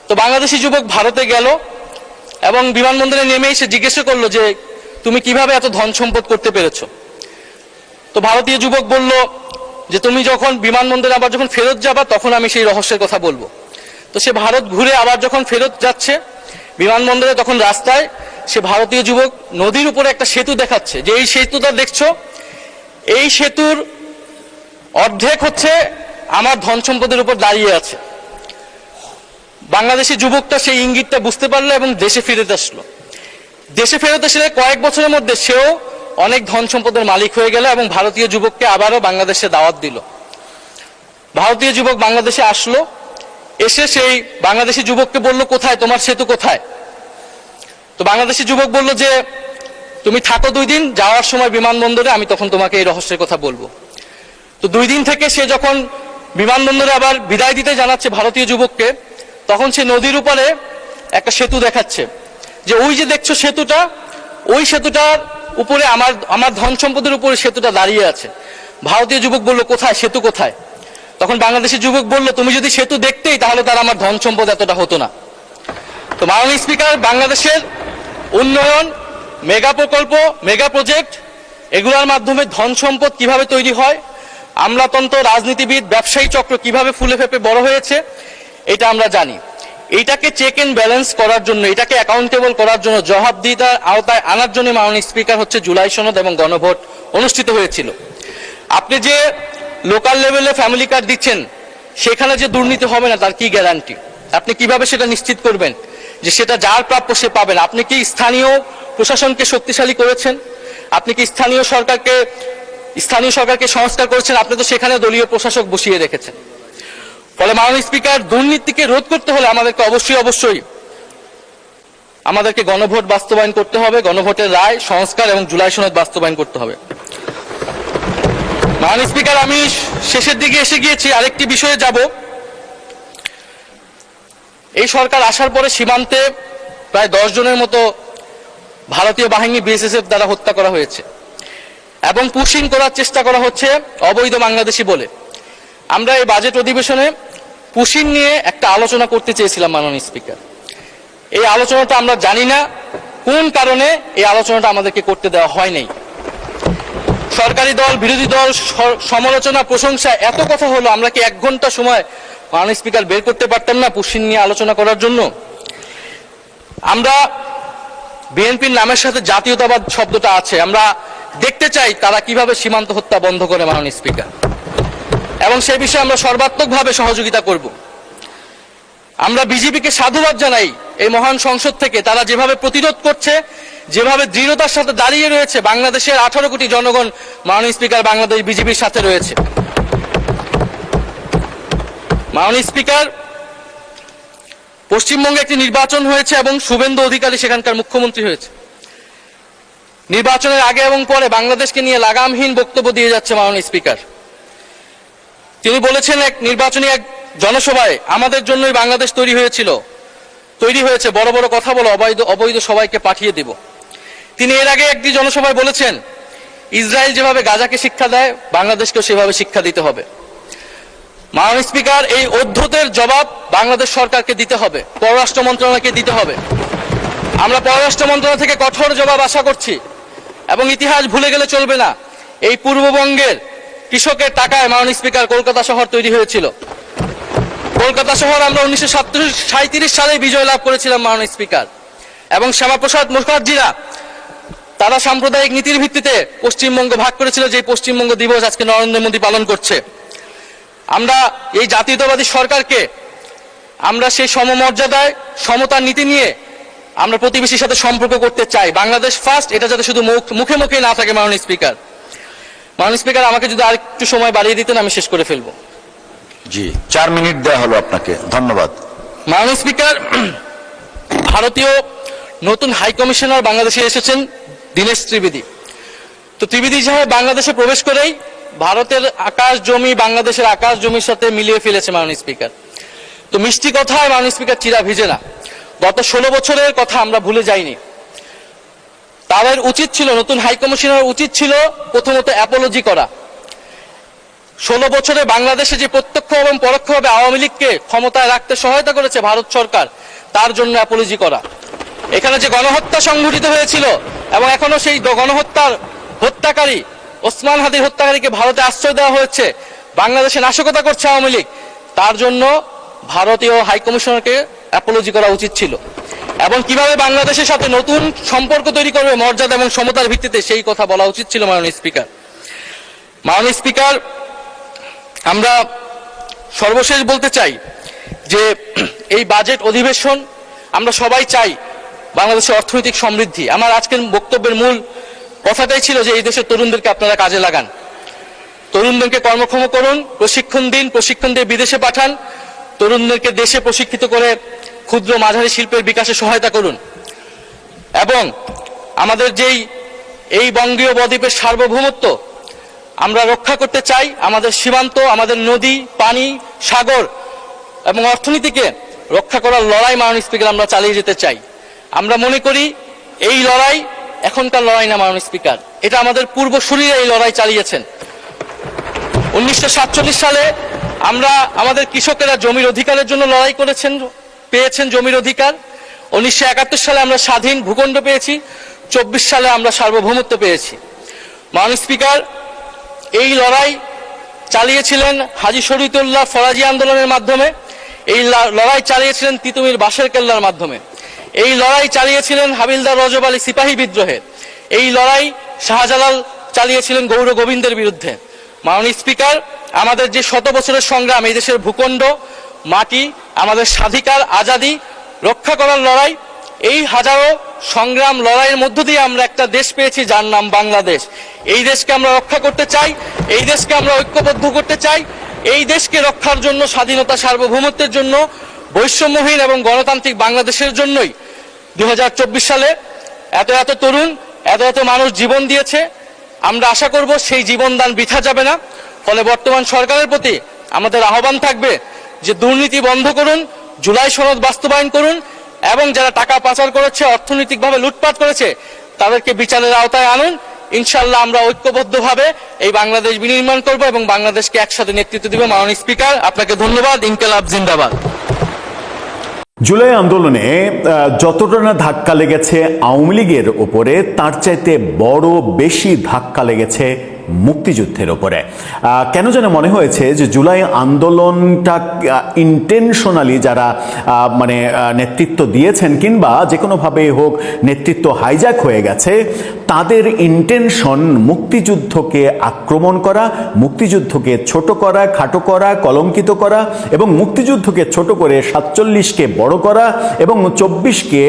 তো বাংলাদেশি যুবক ভারতে গেল এবং বিমানবন্দরে নেমেই সে জিজ্ঞেস করলো যে তুমি কিভাবে এত ধন সম্পদ করতে পেরেছো? তো ভারতীয় যুবক বলল যে তুমি যখন বিমানবন্দরে আবার যখন ফেরত যাবা তখন আমি সেই রহস্যের কথা বলবো। তো সে ভারত ঘুরে আবার যখন ফেরত যাচ্ছে বিমানবন্দরে, তখন রাস্তায় সে ভারতীয় যুবক নদীর উপরে একটা সেতু দেখাচ্ছে যে এই সেতুটা দেখছো, এই সেতুর অর্ধেক হচ্ছে আমার ধন সম্পদের উপর দাঁড়িয়ে আছে। বাংলাদেশি যুবকটা সেই ইঙ্গিতটা বুঝতে পারলো এবং দেশে ফিরে আসলো। দেশে ফেরত এসে কয়েক বছরের মধ্যে সেও অনেক ধন সম্পদের মালিক হয়ে গেল এবং ভারতীয় যুবককে আবারও বাংলাদেশে দাওয়াত দিল। ভারতীয় যুবক বাংলাদেশে আসলো, এসে সেই বাংলাদেশি যুবককে বলল কোথায় তোমার সেতু কোথায়? তো বাংলাদেশি যুবক বলল যে তুমি থাকো 2 দিন, যাওয়ার সময় বিমানবন্দরে আমি তখন তোমাকে এই রহস্যের কথা বলবো। তো 2 দিন থেকে সে যখন বিমানবন্দরে আবার বিদায় দিতে জানাচ্ছে ভারতীয় যুবককে, তখন সে নদীর উপরে একটা সেতু দেখাচ্ছে যে ওই যে দেখছো সেতুটা, ওই সেতুটার উপরে আমার ধন সম্পদের উপরে সেতুটা দাঁড়িয়ে আছে। ভারতীয় যুবক বলল কোথায়, সেতু কোথায়? তখন বাংলাদেশি যুবক বলল তুমি যদি সেতু দেখতেই তাহলে তার আমার ধন সম্পদ এতটা হতো না। তো মাননীয় স্পিকার, বাংলাদেশের উন্নয়ন, মেগা প্রকল্প, মেগা প্রজেক্ট, এগুলোর মাধ্যমে ধন সম্পদ কিভাবে তৈরি হয়, আমলাতন্ত্র, রাজনীতিবিদ, ব্যবসায়ী চক্র কিভাবে ফুলে ফেপে বড় হয়েছে এটা আমরা জানি। এইটাকে চেক এন্ড ব্যালেন্স করার জন্য, এটাকে অ্যাকাউন্টেবল করার জন্য, জবাবদিহিতার আওতায় আনার জন্য মাননীয় স্পিকার হচ্ছে জুলাই সনদ এবং গণভোট অনুষ্ঠিত হয়েছিল। আপনি যে লোকাল লেভেলে ফ্যামিলি কার্ড দিচ্ছেন সেখানে যে দুর্নীতি হবে না তার কি গ্যারান্টি? আপনি কিভাবে সেটা নিশ্চিত করবেন যে সেটা যার প্রাপ্য সে পাবেন? আপনি কি স্থানীয় প্রশাসনকে শক্তিশালী করেছেন? আপনি কি স্থানীয় সরকারকে সংস্কার করেছেন? আপনি তো সেখানে দলীয় প্রশাসক বসিয়ে রেখেছেন। ফলে মাননীয় স্পিকার, দুর্নীতিকে রোধ করতে হলে আমাদেরকে অবশ্যই আমাদেরকে গণভোট বাস্তবায়ন করতে হবে, গণভোটের রায়, সংস্কার এবং জুলাই সনদ বাস্তবায়ন করতে হবে। মাননীয় স্পিকার, আমি শেষের দিকে এসে গিয়েছি, আরেকটি বিষয়ে যাব। এই সরকার আসার পরে সীমান্তে প্রায় 10 জনের মতো ভারতীয় বাহিনী বিএসএফ দ্বারা হত্যা করা হয়েছে এবং পুশিং করার চেষ্টা করা হচ্ছে অবৈধ বাংলাদেশি বলে। আমরা এই বাজেট অধিবেশনে পুশিং নিয়ে একটা আলোচনা করতে চেয়েছিলাম মাননীয় স্পিকার। এই আলোচনাটা আমরা জানি না কোন কারণে এই আলোচনাটা আমাদেরকে করতে দেওয়া হয় নাই। সরকারি দল, বিরোধী দল, সমালোচনা, প্রশংসা, এত কথা হলো, আমরা কি 1 ঘন্টা সময় মাননীয় স্পিকার বের করতে পারতাম না পুশিং নিয়ে আলোচনা করার জন্য? আমরা বিএনপির নামের সাথে জাতীয়তাবাদ শব্দটা আছে, আমরা দেখতে চাই তারা কিভাবে সীমান্ত হত্যা বন্ধ করে মাননীয় স্পিকার, এবং সেই বিষয়ে আমরা সর্বাত্মকভাবে সহযোগিতা করব। আমরা বিজেপিকে সাধুবাদ জানাই এই মহান সংসদ থেকে, তারা যেভাবে প্রতিরোধ করছে, যেভাবে দৃঢ়তার সাথে দাঁড়িয়ে রয়েছে। বাংলাদেশের 18 কোটি জনগণ মাননীয় স্পিকার বাংলাদেশ বিজেপির সাথে রয়েছে। মাননীয় স্পিকার, পশ্চিমবঙ্গে একটি নির্বাচন হয়েছে এবং শুভেন্দু অধিকারী সেখানকার মুখ্যমন্ত্রী হয়েছে। নির্বাচনের আগে এবং পরে বাংলাদেশকে নিয়ে লাগামহীন বক্তব্য দিয়ে যাচ্ছে মাননীয় স্পিকার। তিনি বলেছেন নির্বাচনী এক জনসভায়, আমাদের জন্যই বাংলাদেশ তৈরি হয়েছে, বড় বড় কথা বলো, অবৈধ সবাইকে পাঠিয়ে দেব। তিনি এর আগে একটি জনসভায় বলেছেন ইসরায়েল যেভাবে গাজাকে শিক্ষা দেয় বাংলাদেশকেও সেভাবে শিক্ষা দিতে হবে। মাননীয় স্পিকার, এই অধ্যতের জবাব বাংলাদেশ সরকারকে দিতে হবে, পররাষ্ট্র মন্ত্রণালয়কে দিতে হবে। আমরা পররাষ্ট্র মন্ত্রণালয় থেকে কঠোর জবাব আশা করছি এবং ইতিহাস ভুলে গেলে চলবে না। এই পূর্ববঙ্গের কৃষকের টাকায় মাননীয় স্পিকার কলকাতা শহর তৈরি হয়েছিল। কলকাতা শহর আমরা 1937 সালে বিজয় লাভ করেছিলাম মাননীয় স্পিকার, এবং শ্যামাপ্রসাদ মুখার্জিরা তারা সাম্প্রদায়িক নীতির ভিত্তিতে পশ্চিমবঙ্গ ভাগ করেছিল, যে পশ্চিমবঙ্গ দিবস আজকে নরেন্দ্র মোদী পালন করছে। আমরা এই জাতীয়তাবাদী সরকারকে আমরা সেই সমমর্যাদায় সমতার নীতি নিয়ে আমরা প্রতিবেশীর সাথে সম্পর্ক করতে চাই। বাংলাদেশ ফার্স্ট, এটা যাতে শুধু মুখে মুখে না থাকে। মাননীয় স্পিকার, আমাকে যদি আরেকটু সময় বাড়িয়ে দিতেন আমি শেষ করে ফেলবো। জি, 4 মিনিট দেওয়া হলো আপনাকে, ধন্যবাদ। মাননীয় স্পিকার, ভারতীয় নতুন হাই কমিশনার বাংলাদেশে এসেছেন দীনেশ ত্রিবেদী। তো ত্রিবেদী সাহেব বাংলাদেশে প্রবেশ করেই ভারতের আকাশ জমি বাংলাদেশের আকাশ জমির সাথে মিলিয়ে ফেলেছে মাননীয় স্পিকার। তো মিষ্টি কথায় মাননীয় স্পিকার চিরা ভিজে না। গত 16 বছরের কথা আমরা ভুলে যাইনি। তাদের উচিত ছিল, নতুন হাই কমিশনার উচিত ছিল প্রথমত অ্যাপোলজি করা। 16 বছরে বাংলাদেশে যে প্রত্যক্ষ এবং পরোক্ষভাবে আওয়ামী লীগকে ক্ষমতায় রাখতে সহায়তা করেছে ভারত সরকার, তার জন্য অ্যাপোলজি করা। এখানে যে গণহত্যা সংঘটিত হয়েছিল এবং এখনো সেই গণহত্যার হত্যাকারী ওসমান হাদির হত্যাকারীকে ভারতে আশ্রয় দেওয়া হয়েছে, বাংলাদেশে নাশকতা করছে আওয়ামী লীগ, তার জন্য ভারতীয় হাই কমিশনারকে অ্যাপোলজি করা উচিত ছিল। এবং কিভাবে বাংলাদেশের সাথে নতুন সম্পর্ক তৈরি করবে মর্যাদা এবং সমতার ভিত্তিতে, সেই কথা বলা উচিত ছিল মাননীয় স্পিকার। মাননীয় স্পিকার, আমরা সর্বশেষ বলতে চাই যে এই বাজেট অধিবেশন আমরা সবাই চাই বাংলাদেশের অর্থনৈতিক সমৃদ্ধি। আমার আজকের বক্তব্যের মূল কথাটাই ছিল যে এই দেশের তরুণদেরকে আপনারা কাজে লাগান, তরুণদেরকে কর্মক্ষম করুন, প্রশিক্ষণ দিন, প্রশিক্ষণ দিয়ে বিদেশে পাঠান, তরুণদেরকে দেশে প্রশিক্ষিত করে ক্ষুদ্র মাঝারি শিল্পের বিকাশে সহায়তা করুন। এবং আমাদের যেই এই বঙ্গীয় বদ্বীপের সার্বভৌমত্ব আমরা রক্ষা করতে চাই, আমাদের সীমান্ত, আমাদের নদী, পানি, সাগর এবং অর্থনীতিকে রক্ষা করার লড়াই মাননীয় স্পিকার আমরা চালিয়ে যেতে চাই। আমরা মনে করি এই লড়াই এখনকার লড়াই না মাননীয় স্পিকার, এটা আমাদের পূর্বসূরীরা এই লড়াই চালিয়েছেন। 1947 সালে আমরা আমাদের কৃষকেরা জমির অধিকারের জন্য লড়াই করেছেন, পেয়েছেন জমির অধিকার। 1971 সালে আমরা স্বাধীন ভূখণ্ড পেয়েছি, 24 সালে আমরা সার্বভৌমত্ব পেয়েছি। মাননীয় স্পিকার, এই লড়াই চালিয়েছিলেন হাজী শরীয়তুল্লাহ ফরাজি আন্দোলনের মাধ্যমে, এই লড়াই চালিয়েছিলেন তিতুমির বাঁশের কেল্লার মাধ্যমে, এই লড়াই চালিয়েছিলেন হাবিলদার রজব আলী সিপাহী বিদ্রোহে, এই লড়াই শাহজালাল চালিয়েছিলেন গৌর গোবিন্দের বিরুদ্ধে। মাননীয় স্পিকার, আমাদের যে 100 বছরের সংগ্রাম, এই দেশের ভূখণ্ড, মাটি, আমাদের স্বাধিকার, আজাদি রক্ষা করার লড়াই, এই হাজারো সংগ্রাম লড়াইয়ের মধ্য দিয়ে আমরা একটা দেশ পেয়েছি যার নাম বাংলাদেশ। এই দেশকে আমরা রক্ষা করতে চাই, এই দেশকে আমরা ঐক্যবদ্ধ করতে চাই। এই দেশকে রক্ষার জন্য, স্বাধীনতা সার্বভৌমত্বের জন্য, বৈষম্যহীন এবং গণতান্ত্রিক বাংলাদেশের জন্যই 2024 সালে এত তরুণ, এত মানুষ জীবন দিয়েছে। আমরা আশা করব সেই জীবনদান বৃথা যাবে না। ফলে বর্তমান সরকারের প্রতি আমাদের আহ্বান থাকবে যে দুর্নীতি বন্ধ করুন, জুলাই সনদ বাস্তবায়ন করুন, এবং যারা টাকা পাচার করেছে, অর্থনৈতিকভাবে লুটপাট করেছে, তাদেরকে বিচারের আওতায় আনুন। ইনশাআল্লাহ আমরা ঐক্যবদ্ধভাবে এই বাংলাদেশ বিনির্মাণ করব এবং বাংলাদেশকে একসাথে নেতৃত্ব দিব। মাননীয় স্পিকার, আপনাকে ধন্যবাদ। ইনকিলাব জিন্দাবাদ। জুলাই আন্দোলনে যতটা না ধাক্কা লেগেছে আওয়ামী লীগের উপরে, তার চাইতে বড় বেশি ধাক্কা লেগেছে মুক্তিযুদ্ধের উপরে। কেন যেন মনে হয়েছে যে জুলাই আন্দোলনটা ইন্টেনশনালি যারা নেতৃত্ব দিয়েছেন, কিংবা যে কোনোভাবে হোক নেতৃত্ব হাইজ্যাক হয়ে গেছে, তাদের ইন্টেনশন মুক্তিযুদ্ধকে আক্রমণ করা, মুক্তিযুদ্ধকে ছোট করা, খাটো করা, কলঙ্কিত করা, এবং মুক্তিযুদ্ধকে ছোট করে 47কে বড় করা এবং 24কে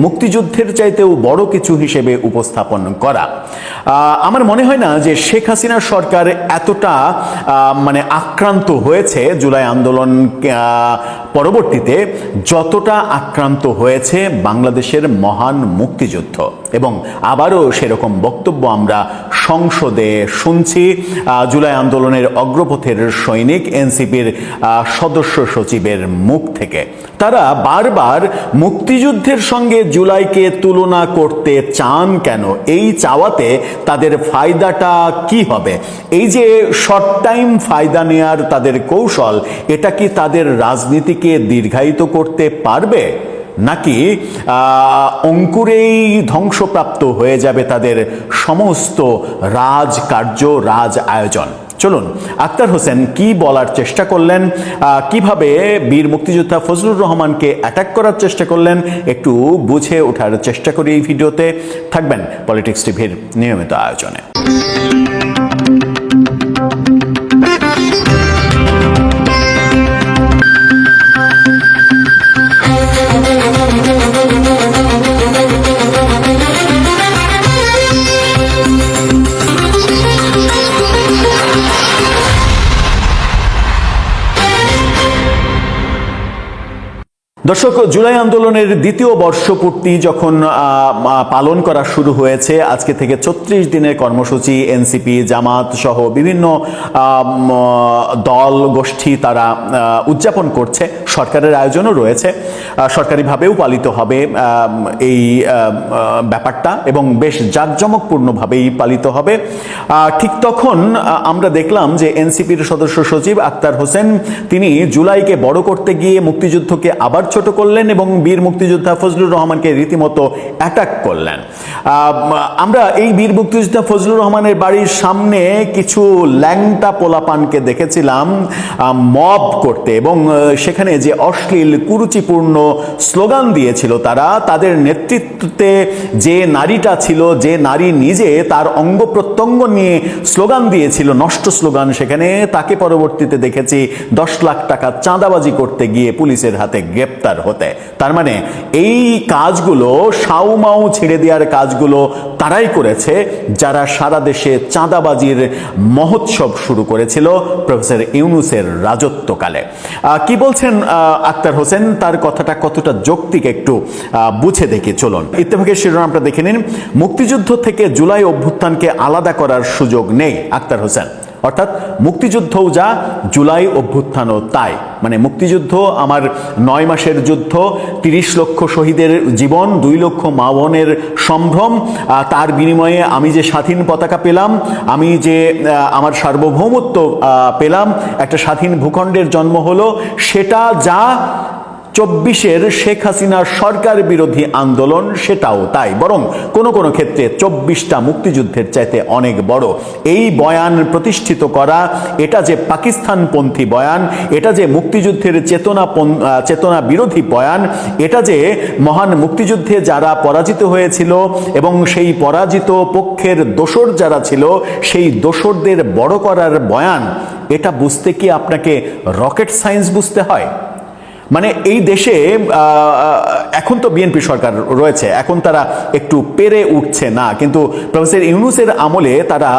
মুক্তিযুদ্ধের চাইতেও বড় কিছু হিসেবে উপস্থাপন করা। আমার মনে হয় না যে শেখ হাসিনা সরকার এতটা আক্রান্ত হয়েছে জুলাই আন্দোলন পরবর্তীতে, যতটা আক্রান্ত হয়েছে বাংলাদেশের মহান মুক্তিযুদ্ধ। এবং আবারও সেরকম বক্তব্য আমরা সংসদে শুনছি জুলাই আন্দোলনের অগ্রপথের সৈনিক এনসিপির সদস্য সচিবের মুখ থেকে। তারা বারবার মুক্তিযুদ্ধের সঙ্গে জুলাইকে তুলনা করতে চান কেন? এই চাওয়াতে তাদের ফায়দাটা কি হবে? এই যে শর্ট টাইম ফায়দা নেয়ার তাদের কৌশল, এটা কি তাদের রাজনীতিকে দীর্ঘায়িত করতে পারবে, নাকি অঙ্কুরেই ধ্বংসপ্রাপ্ত হয়ে যাবে তাদের সমস্ত রাজকার্য, রাজ আয়োজন? চলুন আক্তার হোসেন কি বলার চেষ্টা করলেন, কিভাবে বীর মুক্তিযোদ্ধা ফজলুর রহমানকে অ্যাটাক করার চেষ্টা করলেন, একটু বুঝে ওঠার চেষ্টা করি এই ভিডিওতে। থাকবেন পলিটিক্স টিভির নিয়মিত আয়োজনে। দর্শক, জুলাই আন্দোলনের দ্বিতীয় বর্ষপূর্তি যখন পালন করা শুরু হয়েছে, আজকে থেকে ৩৬ দিনের কর্মসূচি এনসিপি, জামাত সহ বিভিন্ন দল গোষ্ঠী তারা উদযাপন করছে। সরকারের আয়োজনও রয়েছে, সরকারিভাবেও পালিত হবে এই ব্যাপারটা এবং বেশ জাঁকজমকপূর্ণভাবেই পালিত হবে। ঠিক তখন আমরা দেখলাম যে এনসিপির সদস্য সচিব আক্তার হোসেন তিনি জুলাইকে বড় করতে গিয়ে মুক্তিযুদ্ধকে আবার ছোট করলেন এবং বীর মুক্তিযোদ্ধা ফজলুর রহমানকে রীতিমতো অ্যাটাক করলেন। আমরা এই বীর মুক্তিযোদ্ধা ফজলুর রহমানের বাড়ির সামনে কিছু ল্যাংটা পোলাপানকে দেখেছিলাম মব করতে, এবং সেখানে যে অশ্লীল কুরুচিপূর্ণ স্লোগান দিয়েছিল তারা, তাদের নেতৃত্বে যে নারীটা ছিল, যে নারী নিজে তার অঙ্গ প্রত্যঙ্গ নিয়ে স্লোগান দিয়েছিল, নষ্ট স্লোগান, সেখানে তাকে পরবর্তীতে দেখেছি 10 লাখ টাকা চাঁদাবাজি করতে গিয়ে পুলিশের হাতে গ্রেপ্তার হতে। তার মানে এই কাজগুলো, সাউমাউ ছেড়ে দেওয়ার কাজগুলো তারাই করেছে যারা সারা দেশে চাঁদাবাজির মহোৎসব শুরু করেছিল প্রফেসর ইউনূসের রাজত্বকালে। কি বলছেন আক্তার হোসেন, তার কথাটা কতটা যৌক্তিক একটু বুঝে দেখি চলুন। ইত্তেফাকের শিরোনামটা দেখে নিন। মুক্তিযুদ্ধ থেকে জুলাই অভ্যুত্থানকে আলাদা করার সুযোগ নেই আক্তার হোসেন। অর্থাৎ মুক্তিযুদ্ধও যা, জুলাই অভ্যুত্থানও তাই। মানে মুক্তিযুদ্ধ আমার 9 মাসের যুদ্ধ, 30 লক্ষ শহীদের জীবন, 2 লক্ষ মা বোনের সম্ভ্রম, তার বিনিময়ে আমি যে স্বাধীন পতাকা পেলাম, আমি যে আমার সার্বভৌমত্ব পেলাম, একটা স্বাধীন ভূখণ্ডের জন্ম হলো, সেটা যা 24-এর শেখ হাসিনার সরকার বিরোধী আন্দোলন সেটাও তাই। বরং কোনো কোনো ক্ষেত্রে 24টা মুক্তিযুদ্ধের চাইতে অনেক বড়। এই বয়ান প্রতিষ্ঠিত করা, এটা যে পাকিস্তানপন্থী বয়ান, এটা যে মুক্তিযুদ্ধের চেতনা বিরোধী বয়ান, এটা যে মহান মুক্তিযুদ্ধে যারা পরাজিত হয়েছিল এবং সেই পরাজিত পক্ষের দোসর যারা ছিল, সেই দোসরদের বড় করার বয়ান, এটা বুঝতে কি আপনাকে রকেট সায়েন্স বুঝতে হয়? মানে এই দেশে এখন তো বিএনপি সরকার রয়েছে, এখন তারা একটু পেরে উঠছে না, কিন্তু প্রফেসর ইউনূসের আমলে তারা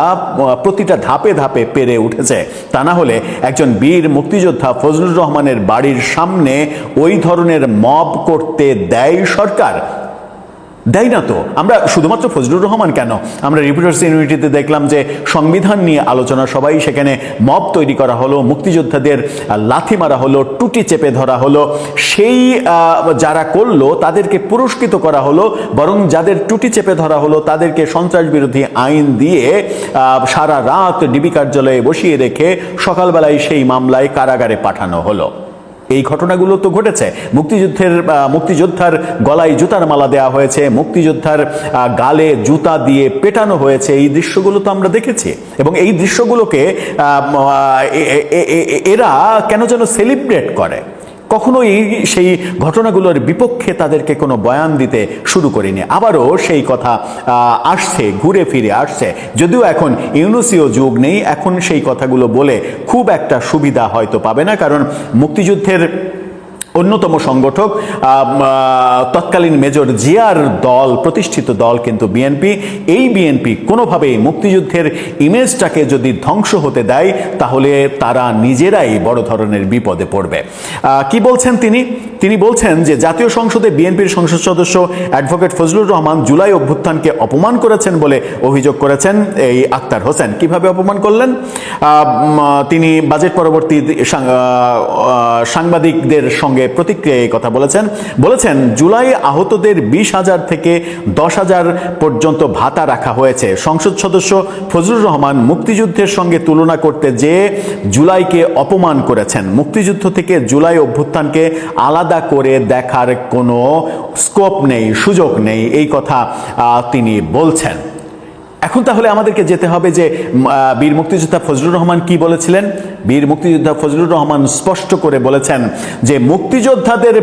প্রতিটা ধাপে ধাপে পেরে উঠেছে। তা না হলে একজন বীর মুক্তিযোদ্ধা ফজলুর রহমানের বাড়ির সামনে ওই ধরনের মব করতে দেয় সরকার? দেয় না তো। আমরা শুধুমাত্র ফজলুর রহমান কেন, আমরা রিপোর্টার্স ইউনিটিতে দেখলাম যে সংবিধান নিয়ে আলোচনা সবাই, সেখানে মব তৈরি করা হলো, মুক্তিযোদ্ধাদের লাথি মারা হলো, টুটি চেপে ধরা হলো, সেই যারা করলো তাদেরকে পুরস্কৃত করা হলো, বরং যাদের টুটি চেপে ধরা হলো তাদেরকে সন্ত্রাস বিরোধী আইন দিয়ে সারা রাত ডিবি কার্যালয়ে বসিয়ে রেখে সকালবেলায় সেই মামলায় কারাগারে পাঠানো হলো। এই ঘটনাগুলো তো ঘটেছে। মুক্তিযোদ্ধার গলায় জুতার মালা দেওয়া হয়েছে, মুক্তিযোদ্ধার গালে জুতা দিয়ে পেটানো হয়েছে, এই দৃশ্যগুলো তো আমরা দেখেছি। এবং এই দৃশ্যগুলোকে এরা কেন যেন সেলিব্রেট করে। কখনোই সেই ঘটনাগুলোর বিপক্ষে তাদেরকে কোনো বয়ান দিতে শুরু করিনি। আবারও সেই কথা আসছে, ঘুরে ফিরে আসছে। যদিও এখন ইউনূসীয় যুগ নেই, এখন সেই কথাগুলো বলে খুব একটা সুবিধা হয়তো পাবে না, কারণ মুক্তিযুদ্ধের অন্যতম সংগঠক তৎকালীন মেজর জিয়ার দল, প্রতিষ্ঠিত দল কিন্তু বিএনপি। এই বিএনপি কোনোভাবেই মুক্তিযুদ্ধের ইমেজটাকে যদি ধ্বংস হতে দেয়, তাহলে তারা নিজেরাই বড় ধরনের বিপদে পড়বে। কি বলছেন তিনি বলছেন যে জাতীয় সংসদে বিএনপির সংসদ সদস্য অ্যাডভোকেট ফজলুর রহমান জুলাই অভ্যুত্থানকে অপমান করেছেন বলে অভিযোগ করেছেন এই আক্তার হোসেন। কিভাবে অপমান করলেন? তিনি বাজেট পরবর্তী সাংবাদিকদের সঙ্গে প্রতিক্রিয়ায় এই কথা বলেছেন জুলাই আহতদের 20,000 থেকে 10,000 পর্যন্ত ভাতা রাখা হয়েছে। সংসদ সদস্য ফজলুর রহমান মুক্তিযুদ্ধের সঙ্গে তুলনা করতে যেয়ে জুলাইকে অপমান করেছেন। মুক্তিযুদ্ধ থেকে জুলাই অভ্যুত্থানকে আলাদা করে দেখার কোনো স্কোপ নেই, সুযোগ নেই, এই কথা তিনি বলছেন। এখন তাহলে আমাদেরকে যেতে হবে যে বীর মুক্তিযোদ্ধা ফজলুর রহমান কি বলেছিলেন। বীর মুক্তিযোদ্ধা ফজলুর রহমান স্পষ্ট করে বলেছেন যে মুক্তিযোদ্ধাদের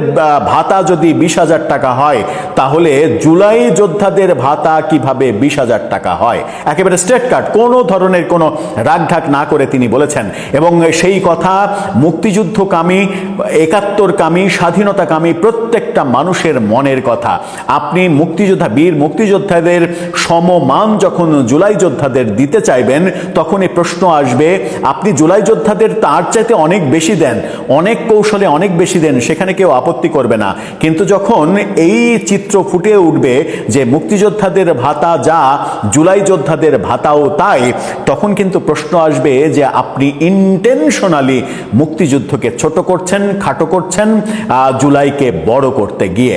ভাতা যদি 20,000 টাকা হয় তাহলে জুলাই যোদ্ধাদের ভাতা কিভাবে 20,000 টাকা হয়। একেবারে স্ট্রেট কাট, কোনো ধরনের কোনো রাগঢাক না করে তিনি বলেছেন, এবং সেই কথা মুক্তিযুদ্ধকামী, একাত্তরকামী, স্বাধীনতাকামী প্রত্যেকটা মানুষের মনের কথা। আপনি মুক্তিযোদ্ধা, বীর মুক্তিযোদ্ধাদের সমমান যখন জুলাই যোদ্ধাদের দিতে চাইবেন, তখন এই প্রশ্ন আসবে আপনি জুলাই যোদ্ধাদের তার চাইতে অনেক বেশি দেন, অনেক কৌশলে অনেক বেশি দেন, সেখানে কেউ আপত্তি করবে না। কিন্তু যখন এই চিত্র ফুটে উঠবে যে মুক্তিযোদ্ধাদের ভাতা যা, জুলাই যোদ্ধাদের ভাতাও তাই, তখন কিন্তু প্রশ্ন আসবে যে আপনি ইন্টেনশনালি মুক্তিযুদ্ধকে ছোট করছেন, খাটো করছেন, জুলাইকে বড় করতে গিয়ে।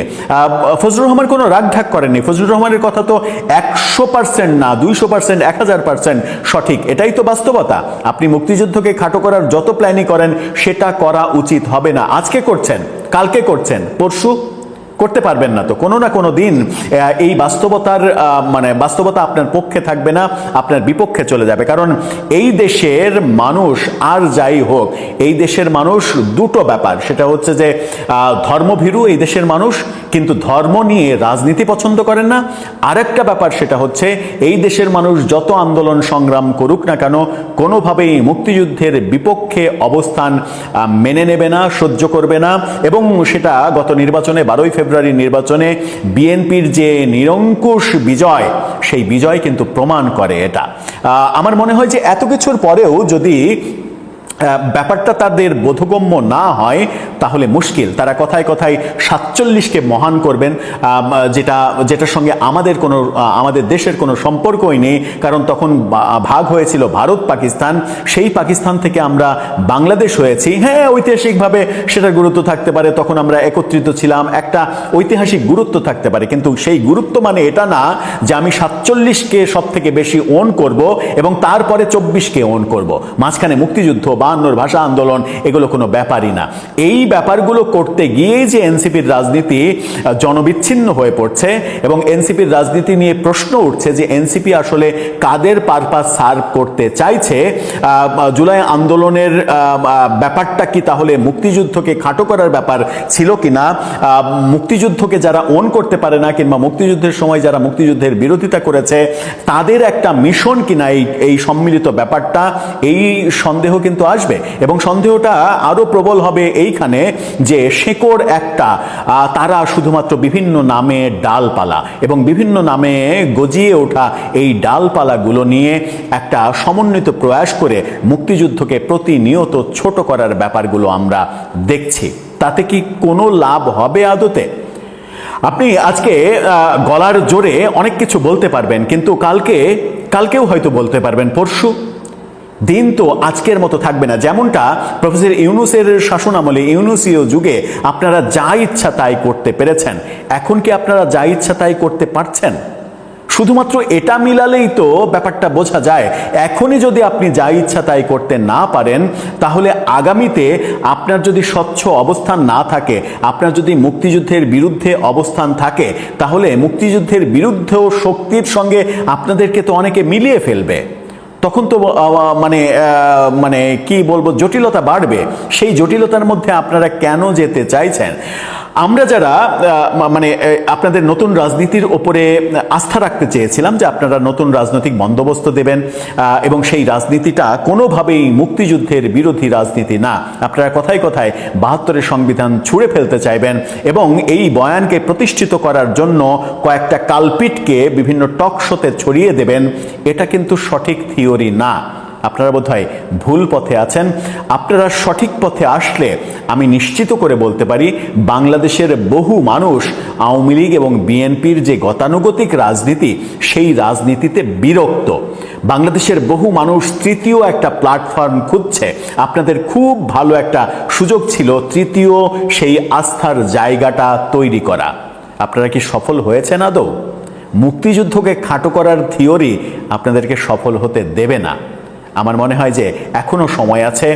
ফজলুর রহমান কোনো রাগঢাক করেননি। ফজলুর রহমানের কথা তো 100% না, 200%, 1000% সঠিক। এটাই তো বাস্তবতা। আপনি মুক্তিযুদ্ধকে খাটো করার যত প্ল্যানই করেন সেটা করা উচিত হবে না। আজকে করছেন, কালকে করছেন, পরশু করতে পারবেন না। তো কোনো না কোনো দিন এই বাস্তবতার বাস্তবতা আপনার পক্ষে থাকবে না, আপনার বিপক্ষে চলে যাবে। কারণ এই দেশের মানুষ, আর যাই হোক, এই দেশের মানুষ দুটো ব্যাপার, সেটা হচ্ছে যে ধর্মভীরু এই দেশের মানুষ, কিন্তু ধর্ম নিয়ে রাজনীতি পছন্দ করেন না। আরেকটা ব্যাপার সেটা হচ্ছে এই দেশের মানুষ যত আন্দোলন সংগ্রাম করুক না কেন, কোনোভাবেই মুক্তিযুদ্ধের বিপক্ষে অবস্থান মেনে নেবে না, সহ্য করবে না। এবং সেটা গত নির্বাচনে, 12ই ফেব্রুয়ারি নির্বাচনে বিএনপির যে নিরঙ্কুশ বিজয়, সেই বিজয় কিন্তু প্রমাণ করে এটা। আমার মনে হয় যে এত কিছুর পরেও যদি ব্যাপারটা তাদের বোধগম্য না হয় তাহলে মুশকিল। তারা কথায় কথায় 47কে মহান করবেন, যেটার সঙ্গে আমাদের দেশের কোনো সম্পর্কই নেই। কারণ তখন ভাগ হয়েছিল ভারত পাকিস্তান, সেই পাকিস্তান থেকে আমরা বাংলাদেশ হয়েছি। হ্যাঁ, ঐতিহাসিকভাবে সেটার গুরুত্ব থাকতে পারে, তখন আমরা একত্রিত ছিলাম, একটা ঐতিহাসিক গুরুত্ব থাকতে পারে। কিন্তু সেই গুরুত্ব মানে এটা না যে আমি 47কে সব থেকে বেশি ওন করব এবং তারপরে 24কে ওন করব। মাঝখানে মুক্তিযুদ্ধ, 52 ভাষা আন্দোলন, এগুলো কোনো ব্যাপারই না। এই ব্যাপারগুলো করতে গিয়েই যে এনসিপির রাজনীতি জনবিচ্ছিন্ন হয়ে পড়ছে এবং এনসিপির রাজনীতি নিয়ে প্রশ্ন উঠছে যে এনসিপি আসলে কাদের পারপাস সার্ভ করতে চাইছে। জুলাই আন্দোলনের ব্যাপারটা কি তাহলে মুক্তিযুদ্ধকে খাটো করার ব্যাপার ছিল কিনা? মুক্তিযুদ্ধকে যারা ওন করতে পারে না, কিংবা মুক্তিযুদ্ধের সময় যারা মুক্তিযুদ্ধের বিরোধিতা করেছে, তাদের একটা মিশন কিনা এই সম্মিলিত ব্যাপারটা, এই সন্দেহ কিন্তু আসবে। এবং সন্দেহটা আরো প্রবল হবে এইখানে যে শেকড় একটা, তারা শুধুমাত্র বিভিন্ন নামে ডালপালা এবং বিভিন্ন নামে গজিয়ে ওঠা এই ডালপালাগুলো নিয়ে একটা সমন্বিত প্রয়াস করে মুক্তিযুদ্ধকে প্রতিনিয়ত ছোট করার ব্যাপারগুলো আমরা দেখছি। তাতে কি কোনো লাভ হবে আদতে? আপনি আজকে গলার জোরে অনেক কিছু বলতে পারবেন, কিন্তু কালকেও হয়তো বলতে পারবেন, পরশু দিন তো আজকের মতো থাকবে না। যেমনটা প্রফেসর ইউনূসের শাসনামলে, ইউনূসীয় যুগে আপনারা যা ইচ্ছা তাই করতে পেরেছেন, এখন কি আপনারা যা ইচ্ছা তাই করতে পারছেন? শুধুমাত্র এটা মিলালেই তো ব্যাপারটা বোঝা যায়। এখনই যদি আপনি যা ইচ্ছা তাই করতে না পারেন, তাহলে আগামীতে আপনার যদি স্বচ্ছ অবস্থান না থাকে, আপনার যদি মুক্তিযুদ্ধের বিরুদ্ধে অবস্থান থাকে, তাহলে মুক্তিযুদ্ধের বিরুদ্ধেও শক্তির সঙ্গে আপনাদেরকে তো অনেকে মিলিয়ে ফেলবে। তখন তো মানে কি বলবো, জটিলতা বাড়বে। সেই জটিলতার মধ্যে আপনারা কেন যেতে চাইছেন? আমরা যারা আপনাদের নতুন রাজনীতির ওপরে আস্থা রাখতে চেয়েছিলাম যে আপনারা নতুন রাজনৈতিক বন্দোবস্ত দেবেন এবং সেই রাজনীতিটা কোনোভাবেই মুক্তিযুদ্ধের বিরোধী রাজনীতি না। আপনারা কথায় কথায় 72-এর সংবিধান ছুঁড়ে ফেলতে চাইবেন এবং এই বয়ানকে প্রতিষ্ঠিত করার জন্য কয়েকটা কালপিটকে বিভিন্ন টক শোতে ছড়িয়ে দেবেন। এটা কিন্তু সঠিক থিওরি না। আপনারা বোধহয় ভুল পথে আছেন। আপনারা সঠিক পথে আসলে আমি নিশ্চিত করে বলতে পারি, বাংলাদেশের বহু মানুষ আওয়ামী লীগ এবং বিএনপির যে গতানুগতিক রাজনীতি, সেই রাজনীতিতে বিরক্ত। বাংলাদেশের বহু মানুষ তৃতীয় একটা প্ল্যাটফর্ম খুঁজছে। আপনাদের খুব ভালো একটা সুযোগ ছিল তৃতীয় সেই আস্থার জায়গাটা তৈরি করা। আপনারা কি সফল হয়েছেন আদৌ? মুক্তিযুদ্ধকে খাটো করার থিওরি আপনাদেরকে সফল হতে দেবে না। আমার মনে হয় যে এখনো সময় আছে।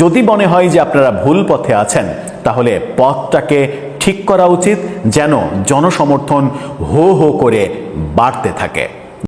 যদি মনে হয় যে আপনারা ভুল পথে আছেন, তাহলে পথটাকে ঠিক করা উচিত, যেন জনসমর্থন হো হো করে বাড়তে থাকে।